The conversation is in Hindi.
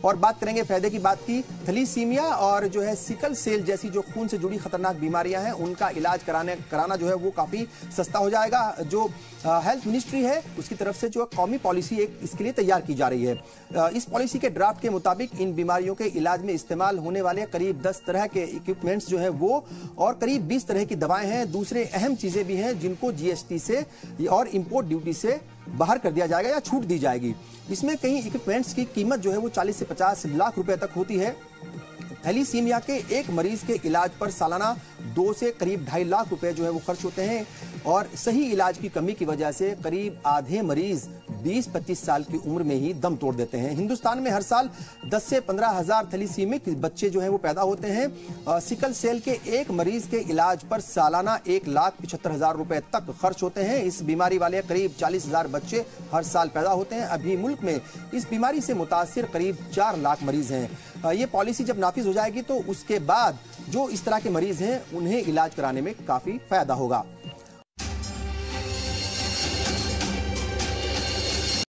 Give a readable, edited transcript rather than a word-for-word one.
और बात करेंगे फायदे की बात की, थैलीसीमिया और जो है सिकल सेल जैसी जो खून से जुड़ी खतरनाक बीमारियां हैं उनका इलाज कराना जो है वो काफी सस्ता हो जाएगा। जो हेल्थ मिनिस्ट्री है उसकी तरफ से जो कौमी पॉलिसी एक इसके लिए तैयार की जा रही है। इस पॉलिसी के ड्राफ्ट के मुताबिक इन बीमारियों के इलाज में इस्तेमाल होने वाले करीब 10 तरह के इक्विपमेंट्स जो है वो और करीब 20 तरह की दवाएं हैं। दूसरे अहम चीजें भी हैं जिनको जीएसटी से और इंपोर्ट ड्यूटी से बाहर कर दिया जाएगा या छूट दी जाएगी। इसमें कई इक्विपमेंट्स की कीमत जो है वो 40 से 50 लाख रुपए तक होती है। थैलीसीमिया के एक मरीज के इलाज पर सालाना 2 से करीब 2.5 लाख रुपए जो है वो खर्च होते हैं और सही इलाज की कमी की वजह से करीब आधे मरीज 20-25 साल की उम्र में ही दम तोड़ देते हैं। हिंदुस्तान में हर साल 10 से 15 हजार थैलीसीमिक बच्चे जो हैं वो पैदा होते हैं। सिकल सेल के एक मरीज के इलाज पर सालाना 1,75,000 रुपए तक खर्च होते हैं। इस बीमारी वाले करीब 40,000 बच्चे हर साल पैदा होते हैं। अभी मुल्क में इस बीमारी से मुतासिर करीब 4 लाख मरीज हैं। ये पॉलिसी जब नाफिज हो जाएगी तो उसके बाद जो इस तरह के मरीज हैं उन्हें इलाज कराने में काफी फायदा होगा।